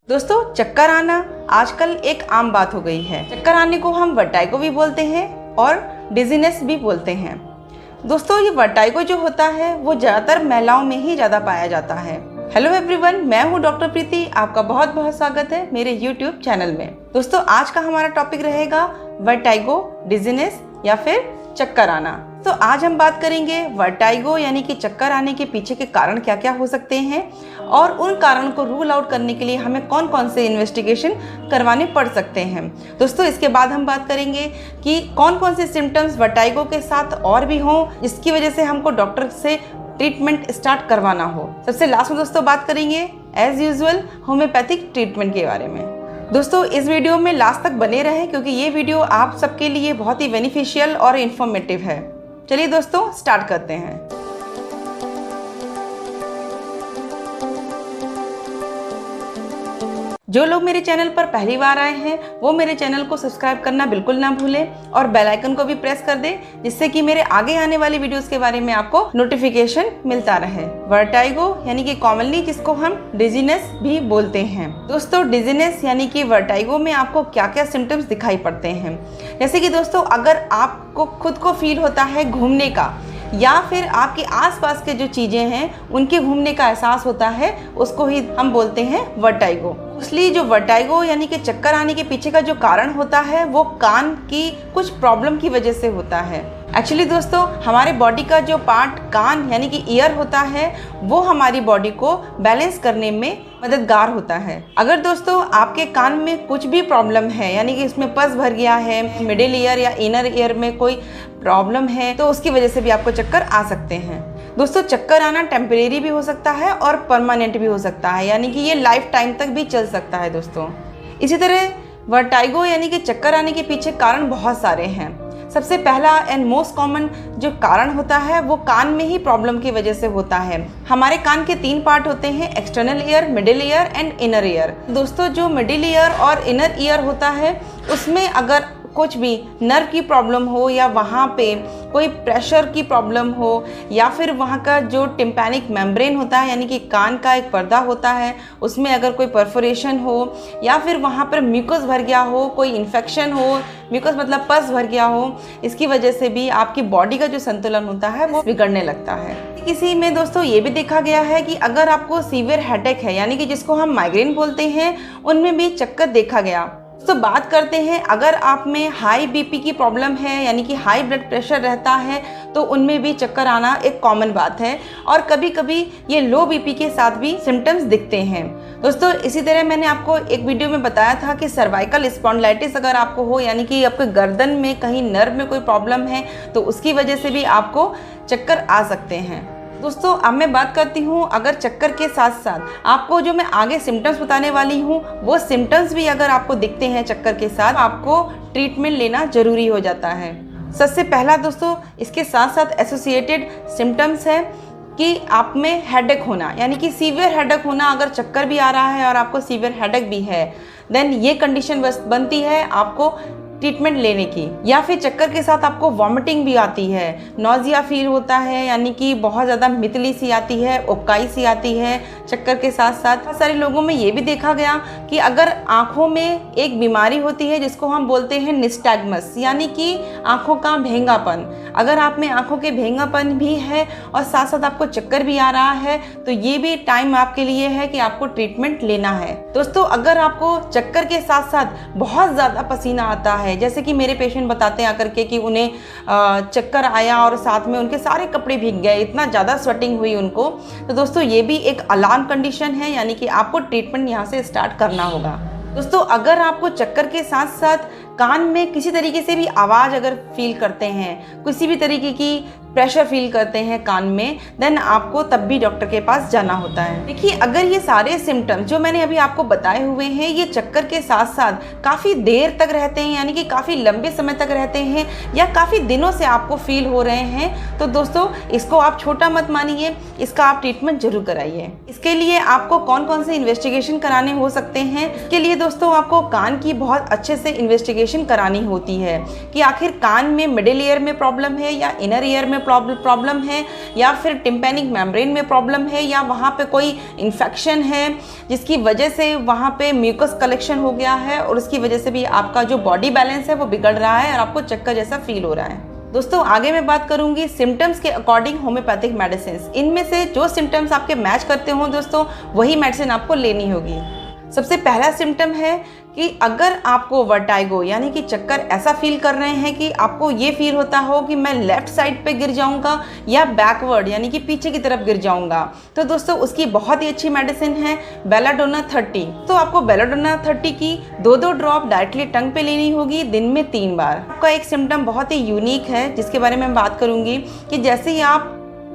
दोस्तों, चक्कर आना आजकल एक आम बात हो गई है। चक्कर आने को हम वर्टाइगो भी बोलते हैं और डिजीनेस भी बोलते हैं। दोस्तों, ये वर्टाइगो जो होता है वो ज़्यादातर महिलाओं में ही ज़्यादा पाया जाता है। हेलो एवरीवन, मैं हूँ डॉक्टर प्रीति। आपका बहुत बहुत स्वागत है मेरे यूट्यूब चैनल में। दोस्तों, आज का हमारा टॉपिक रहेगा वर्टाइगो, डिजीनेस या फिर चक्कर आना। तो आज हम बात करेंगे वर्टाइगो यानी कि चक्कर आने के पीछे के कारण क्या क्या हो सकते हैं और उन कारणों को रूल आउट करने के लिए हमें कौन कौन से इन्वेस्टिगेशन करवाने पड़ सकते हैं। दोस्तों, इसके बाद हम बात करेंगे कि कौन कौन से सिम्टम्स वर्टाइगो के साथ और भी हों जिसकी वजह से हमको डॉक्टर से ट्रीटमेंट स्टार्ट करवाना हो। सबसे लास्ट में दोस्तों बात करेंगे एज यूजुअल होम्योपैथिक ट्रीटमेंट के बारे में। दोस्तों, इस वीडियो में लास्ट तक बने रहें क्योंकि ये वीडियो आप सबके लिए बहुत ही बेनिफिशियल और इन्फॉर्मेटिव है। चलिए दोस्तों, स्टार्ट करते हैं। जो लोग मेरे चैनल पर पहली बार आए हैं वो मेरे चैनल को सब्सक्राइब करना बिल्कुल ना भूलें और बेल आइकन को भी प्रेस कर दें जिससे कि मेरे आगे आने वाली वीडियोस के बारे में आपको नोटिफिकेशन मिलता रहे। वर्टाइगो यानी कि कॉमनली जिसको हम डिजीनेस भी बोलते हैं। दोस्तों, डिजीनेस यानी कि वर्टाइगो में आपको क्या क्या सिम्टम्स दिखाई पड़ते हैं, जैसे कि दोस्तों अगर आपको खुद को फील होता है घूमने का या फिर आपके आसपास के जो चीज़ें हैं उनके घूमने का एहसास होता है, उसको ही हम बोलते हैं वर्टाइगो। इसलिए जो वर्टाइगो यानी कि चक्कर आने के पीछे का जो कारण होता है वो कान की कुछ प्रॉब्लम की वजह से होता है। एक्चुअली दोस्तों, हमारे बॉडी का जो पार्ट कान यानी कि ईयर होता है वो हमारी बॉडी को बैलेंस करने में मददगार होता है। अगर दोस्तों आपके कान में कुछ भी प्रॉब्लम है यानी कि इसमें पस भर गया है, मिडिल ईयर या इनर ईयर में कोई प्रॉब्लम है, तो उसकी वजह से भी आपको चक्कर आ सकते हैं। दोस्तों, चक्कर आना टेम्परेरी भी हो सकता है और परमानेंट भी हो सकता है, यानी कि ये लाइफ टाइम तक भी चल सकता है। दोस्तों, इसी तरह वर्टाइगो यानी कि चक्कर आने के पीछे कारण बहुत सारे हैं। सबसे पहला एंड मोस्ट कॉमन जो कारण होता है वो कान में ही प्रॉब्लम की वजह से होता है। हमारे कान के 3 पार्ट होते हैं, external ear, middle ear and inner ear. दोस्तों, जो मिडिल ईयर और इनर ईयर होता है उसमें अगर कुछ भी नर्व की प्रॉब्लम हो या वहाँ पे कोई प्रेशर की प्रॉब्लम हो या फिर वहाँ का जो टिम्पैनिक मेम्ब्रेन होता है यानी कि कान का एक पर्दा होता है उसमें अगर कोई परफोरेशन हो या फिर वहाँ पर म्यूकस भर गया हो, कोई इन्फेक्शन हो, म्यूकस मतलब पस भर गया हो, इसकी वजह से भी आपकी बॉडी का जो संतुलन होता है वो बिगड़ने लगता है। किसी में दोस्तों ये भी देखा गया है कि अगर आपको सीवियर हेडेक है यानी कि जिसको हम माइग्रेन बोलते हैं, उनमें भी चक्कर देखा गया। तो बात करते हैं अगर आप में हाई बीपी की प्रॉब्लम है यानी कि हाई ब्लड प्रेशर रहता है तो उनमें भी चक्कर आना एक कॉमन बात है और कभी कभी ये लो बीपी के साथ भी सिम्टम्स दिखते हैं। दोस्तों, इसी तरह मैंने आपको एक वीडियो में बताया था कि सर्वाइकल स्पॉन्डिलाइटिस अगर आपको हो यानी कि आपके गर्दन में कहीं नर्व में कोई प्रॉब्लम है तो उसकी वजह से भी आपको चक्कर आ सकते हैं। दोस्तों, अब मैं बात करती हूँ अगर चक्कर के साथ साथ आपको जो मैं आगे सिम्टम्स बताने वाली हूँ वो सिम्टम्स भी अगर आपको दिखते हैं चक्कर के साथ, आपको ट्रीटमेंट लेना जरूरी हो जाता है। सबसे पहला दोस्तों इसके साथ साथ एसोसिएटेड सिम्टम्स है कि आप में हेडेक होना यानी कि सीवियर हेडेक होना। अगर चक्कर भी आ रहा है और आपको सीवियर हेडेक भी है देन ये कंडीशन बनती है आपको ट्रीटमेंट लेने की। या फिर चक्कर के साथ आपको वॉमिटिंग भी आती है, नॉजिया फील होता है यानी कि बहुत ज़्यादा मितली सी आती है, उबकाई सी आती है। चक्कर के साथ साथ बहुत सारे लोगों में ये भी देखा गया कि अगर आँखों में एक बीमारी होती है जिसको हम बोलते हैं निस्टैग्मस यानी कि आँखों का भेंगापन, अगर आप में आँखों के भेंगापन भी है और साथ साथ आपको चक्कर भी आ रहा है तो ये भी टाइम आपके लिए है कि आपको ट्रीटमेंट लेना है। दोस्तों, अगर आपको चक्कर के साथ साथ बहुत ज़्यादा पसीना आता है, जैसे कि मेरे पेशेंट बताते हैं आकर के कि उन्हें चक्कर आया और साथ में उनके सारे कपड़े भीग गए, इतना ज़्यादा स्वेटिंग हुई उनको, तो दोस्तों ये भी एक अलार्म कंडीशन है यानी कि आपको ट्रीटमेंट यहाँ से स्टार्ट करना होगा। दोस्तों, अगर आपको चक्कर के साथ साथ कान में किसी तरीके से भी आवाज़ अगर फील करते हैं, किसी भी तरीके की प्रेशर फील करते हैं कान में, देन आपको तब भी डॉक्टर के पास जाना होता है। देखिए, अगर ये सारे सिम्टम्स जो मैंने अभी आपको बताए हुए हैं ये चक्कर के साथ साथ काफ़ी देर तक रहते हैं यानी कि काफ़ी लंबे समय तक रहते हैं या काफ़ी दिनों से आपको फील हो रहे हैं तो दोस्तों इसको आप छोटा मत मानिए, इसका आप ट्रीटमेंट जरूर कराइए। इसके लिए आपको कौन कौन से इन्वेस्टिगेशन कराने हो सकते हैं, इसके लिए दोस्तों आपको कान की बहुत अच्छे से इन्वेस्टिगेशन करानी होती है कि आखिर कान में मिडिल ईयर में प्रॉब्लम है या इनर ईयर में में प्रॉब्लम है, या फिर टिम्पैनिक मेम्ब्रेन में प्रॉब्लम है, या वहाँ पे कोई इन्फेक्शन है जिसकी वजह से वहाँ पे म्यूकस कलेक्शन हो गया है और उसकी वजह से भी आपका जो बॉडी बैलेंस है वो बिगड़ रहा है और आपको चक्कर जैसा फील हो रहा है। दोस्तों आगे मैं बात करूंगी सिम्टम्स के अकॉर्डिंग होम्योपैथिक मेडिसिन। इनमें से जो सिम्टम्स आपके मैच करते हो दोस्तों वही मेडिसिन आपको लेनी होगी। सबसे पहला सिम्टम है कि अगर आपको वर्टाइगो यानी कि चक्कर ऐसा फील कर रहे हैं कि आपको ये फील होता हो कि मैं लेफ्ट साइड पे गिर जाऊंगा या बैकवर्ड यानी कि पीछे की तरफ गिर जाऊंगा, तो दोस्तों उसकी बहुत ही अच्छी मेडिसिन है बेलाडोना 30। तो आपको बेलाडोना 30 की 2-2 ड्रॉप डायरेक्टली टंग पे लेनी होगी दिन में 3 बार। आपका एक सिम्टम बहुत ही यूनिक है जिसके बारे में बात करूंगी कि जैसे ही आप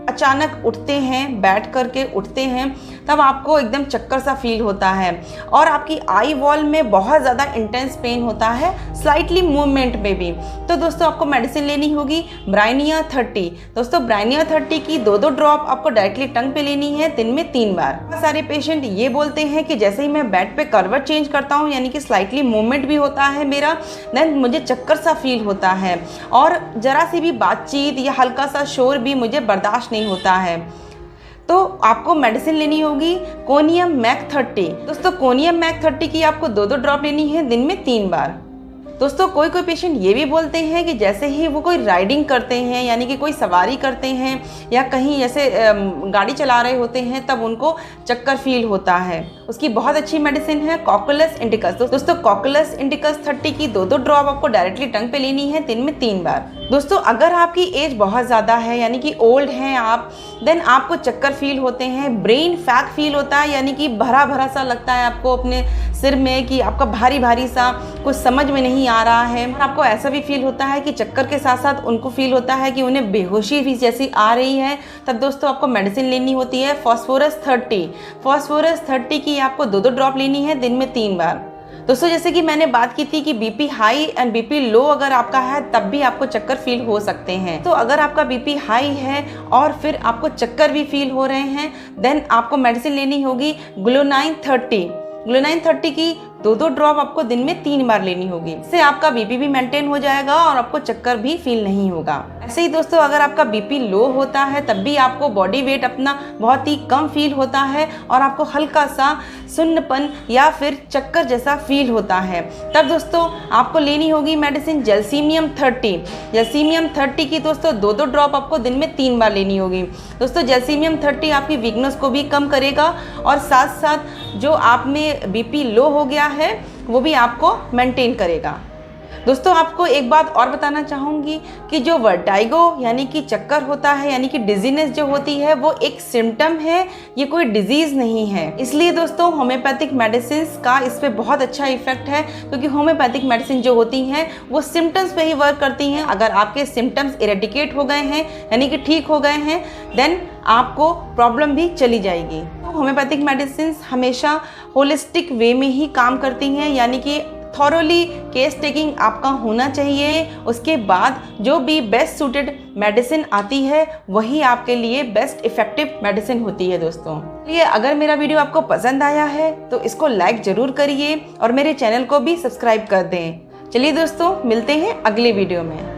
अचानक उठते हैं, बैठ करके उठते हैं, तब आपको एकदम चक्कर सा फील होता है और आपकी आई वॉल में बहुत ज़्यादा इंटेंस पेन होता है, स्लाइटली मूवमेंट में भी। तो दोस्तों आपको मेडिसिन लेनी होगी ब्राइनिया 30। दोस्तों ब्राइनिया 30 की 2-2 ड्रॉप आपको डायरेक्टली टंग पे लेनी है दिन में 3 बार। बहुत सारे पेशेंट ये बोलते हैं कि जैसे ही मैं बेड पे करवट चेंज करता हूँ यानी कि स्लाइटली मूवमेंट भी होता है मेरा, देन मुझे चक्कर सा फील होता है और ज़रा सी भी बातचीत या हल्का सा शोर भी मुझे बर्दाश्त नहीं होता है। तो आपको मेडिसिन लेनी होगी कोनियम मैक 30। दोस्तों कोनियम मैक 30 की आपको 2-2 ड्रॉप लेनी है दिन में 3 बार। दोस्तों कोई पेशेंट ये भी बोलते हैं कि जैसे ही वो कोई राइडिंग करते हैं यानी कि कोई सवारी करते हैं या कहीं जैसे गाड़ी चला रहे होते हैं तब उनको चक्कर फील होता है। उसकी बहुत अच्छी मेडिसिन है कॉकुलस इंडिकस। दोस्तों कॉकुलस इंडिकस 30 की 2-2 ड्रॉप आपको डायरेक्टली टंग पे लेनी है दिन में 3 बार। दोस्तों अगर आपकी एज बहुत ज़्यादा है यानी कि ओल्ड हैं आप, देन आपको चक्कर फील होते हैं, ब्रेन फैक फील होता है यानी कि भरा भरा सा लगता है आपको अपने सिर में कि आपका भारी भारी सा कुछ समझ में नहीं आ रहा है। आपको ऐसा भी फील होता है कि चक्कर के साथ साथ उनको फील होता है कि उन्हें बेहोशी भी जैसी आ रही है, तब दोस्तों आपको मेडिसिन लेनी होती है फॉस्फोरस 30। फॉस्फोरस 30 की आपको 2-2 ड्रॉप लेनी है दिन में 3 बार। दोस्तों जैसे कि मैंने बात की थी कि BP high and BP low अगर आपका है तब भी आपको चक्कर फील हो सकते हैं। तो अगर आपका बीपी हाई है और फिर आपको चक्कर भी फील हो रहे हैं, देन आपको मेडिसिन लेनी होगी ग्लूनाइन 30। ग्लूनाइन 30 की 2-2 ड्रॉप आपको दिन में 3 बार लेनी होगी। इससे आपका बीपी भी मेंटेन हो जाएगा और आपको चक्कर भी फील नहीं होगा। ऐसे ही दोस्तों अगर आपका बीपी लो होता है तब भी आपको बॉडी वेट अपना बहुत ही कम फील होता है और आपको हल्का सा सुन्नपन या फिर चक्कर जैसा फील होता है, तब दोस्तों आपको लेनी होगी मेडिसिन जैल्सीमियम 30। जैल्सीमियम 30 की दोस्तों 2-2 ड्रॉप आपको दिन में 3 बार लेनी होगी। दोस्तों जैल्सीमियम 30 आपकी वीकनेस को भी कम करेगा और साथ साथ जो आप में बीपी लो हो गया है वो भी आपको मेंटेन करेगा। दोस्तों आपको एक बात और बताना चाहूँगी कि जो वर्टाइगो यानी कि चक्कर होता है यानी कि डिजीनेस जो होती है वो एक सिम्टम है, ये कोई डिजीज़ नहीं है। इसलिए दोस्तों होम्योपैथिक मेडिसिन का इस पर बहुत अच्छा इफेक्ट है क्योंकि होम्योपैथिक मेडिसिन जो होती हैं वो सिम्टम्स पे ही वर्क करती हैं। अगर आपके सिम्टम्स इरेडिकेट हो गए हैं यानी कि ठीक हो गए हैं, देन आपको प्रॉब्लम भी चली जाएगी। तो होम्योपैथिक मेडिसिन हमेशा होलिस्टिक वे में ही काम करती हैं यानी कि थॉरोली केस टेकिंग आपका होना चाहिए। उसके बाद जो भी बेस्ट सूटेड मेडिसिन आती है वही आपके लिए बेस्ट इफेक्टिव मेडिसिन होती है। दोस्तों ये अगर मेरा वीडियो आपको पसंद आया है तो इसको लाइक ज़रूर करिए और मेरे चैनल को भी सब्सक्राइब कर दें। चलिए दोस्तों मिलते हैं अगले वीडियो में।